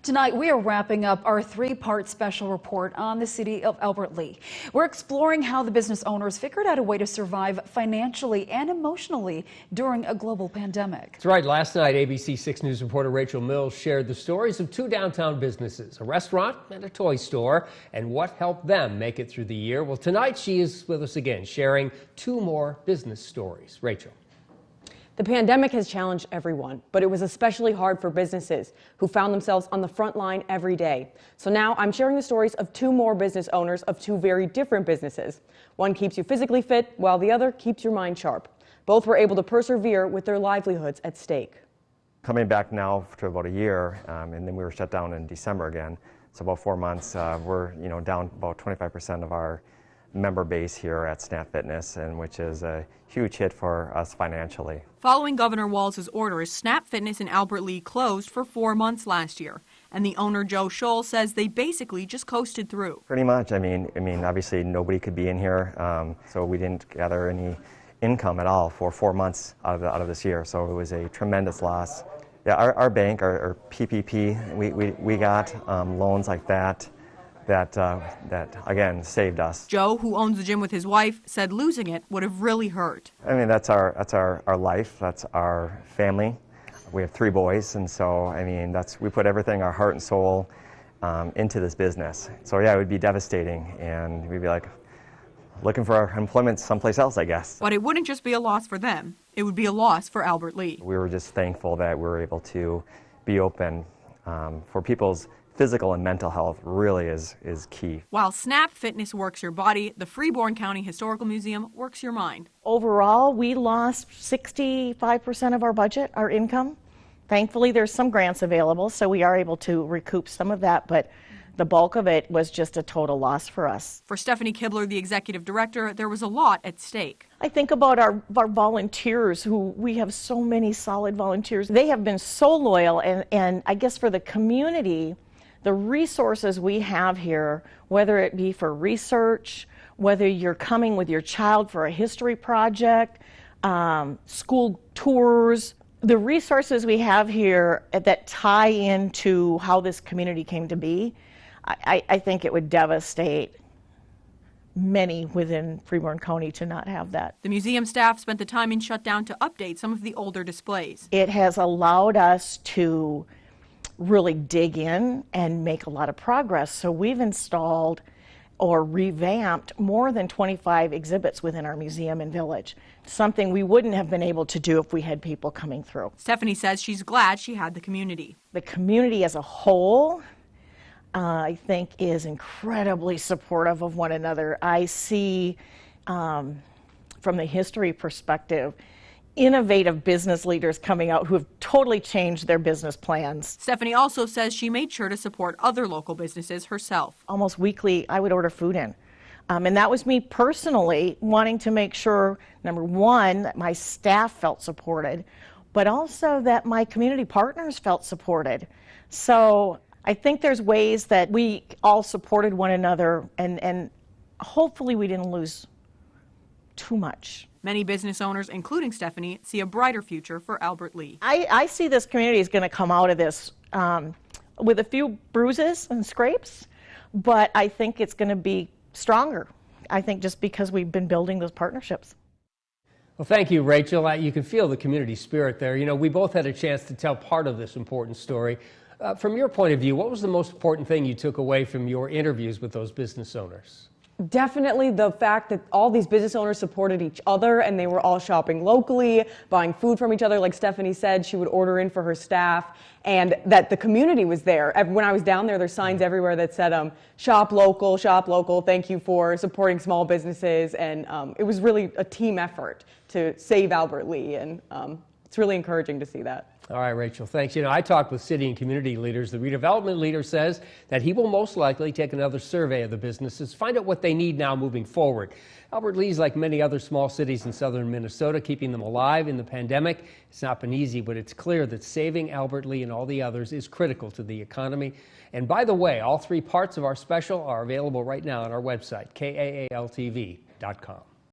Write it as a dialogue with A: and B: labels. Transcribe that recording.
A: Tonight, we are wrapping up our three-part special report on the city of Albert Lea. We're exploring how the business owners figured out a way to survive financially and emotionally during a global pandemic.
B: That's right. Last night, ABC 6 News reporter Rachel Mills shared the stories of two downtown businesses, a restaurant and a toy store, and what helped them make it through the year. Well, tonight she is with us again, sharing two more business stories. Rachel.
C: The pandemic has challenged everyone, but it was especially hard for businesses who found themselves on the front line every day. So now I'm sharing the stories of two more business owners of two very different businesses. One keeps you physically fit, while the other keeps your mind sharp. Both were able to persevere with their livelihoods at stake.
D: Coming back now for about a year, and then we were shut down in December again. So about 4 months, we're down about 25% of our member base here at Snap Fitness, and which is a huge hit for us financially.
E: Following Governor Walz's orders, Snap Fitness in Albert Lea closed for 4 months last year, and the owner Tscholl says they basically just coasted through.
D: Pretty much. I mean, obviously nobody could be in here, so we didn't gather any income at all for 4 months out of this year. So it was a tremendous loss. Yeah, our bank, our PPP, we got loans like that again saved us.
E: Joe, who owns the gym with his wife, said losing it would have really hurt.
D: I mean, that's our life, that's our family. We have 3 boys, and so I mean, we put everything, our heart and soul, into this business. So yeah, it would be devastating, and we'd be like looking for our employment someplace else, I guess.
E: But it wouldn't just be a loss for them; it would be a loss for Albert Lea.
D: We were just thankful that we were able to be open for people's physical and mental health. Really is key.
E: While Snap Fitness works your body, the Freeborn County Historical Museum works your mind.
F: Overall, we lost 65% of our budget, our income. Thankfully, there's some grants available, so we are able to recoup some of that, but the bulk of it was just a total loss for us.
E: For Stephanie Kibler, the executive director, there was a lot at stake.
F: I think about our volunteers, who we have so many solid volunteers. They have been so loyal, and I guess for the community, the resources we have here, whether it be for research, whether you're coming with your child for a history project, school tours, the resources we have here that tie into how this community came to be, I think it would devastate many within Freeborn County to not have that.
E: The museum staff spent the time in shutdown to update some of the older displays.
F: It has allowed us to really dig in and make a lot of progress. So we've installed or revamped more than 25 exhibits within our museum and village, something we wouldn't have been able to do if we had people coming through.
E: Stephanie says she's glad she had the community.
F: The community as a whole, I think, is incredibly supportive of one another. I see, from the history perspective, innovative business leaders coming out who have totally changed their business plans.
E: Stephanie also says she made sure to support other local businesses herself.
F: Almost weekly, I would order food in. And that was me personally wanting to make sure, number one, that my staff felt supported, but also that my community partners felt supported. So I think there's ways that we all supported one another, and hopefully we didn't lose too much.
E: Many business owners, including Stephanie, see a brighter future for Albert Lea.
F: I see this community is going to come out of this with a few bruises and scrapes, but I think it's going to be stronger. I think just because we've been building those partnerships.
B: Well, thank you, Rachel. You can feel the community spirit there. You know, we both had a chance to tell part of this important story. From your point of view, what was the most important thing you took away from your interviews with those business owners?
C: Definitely the fact that all these business owners supported each other, and they were all shopping locally, buying food from each other. Like Stephanie said, she would order in for her staff, and that the community was there. When I was down there, there's signs everywhere that said, shop local, thank you for supporting small businesses. And it was really a team effort to save Albert Lea, and it's really encouraging to see that.
B: All right, Rachel, thanks. You know, I talked with city and community leaders. The redevelopment leader says that he will most likely take another survey of the businesses, find out what they need now moving forward. Albert Lea is like many other small cities in southern Minnesota, keeping them alive in the pandemic. It's not been easy, but it's clear that saving Albert Lea and all the others is critical to the economy. And by the way, all 3 parts of our special are available right now on our website, KAAL-TV.com.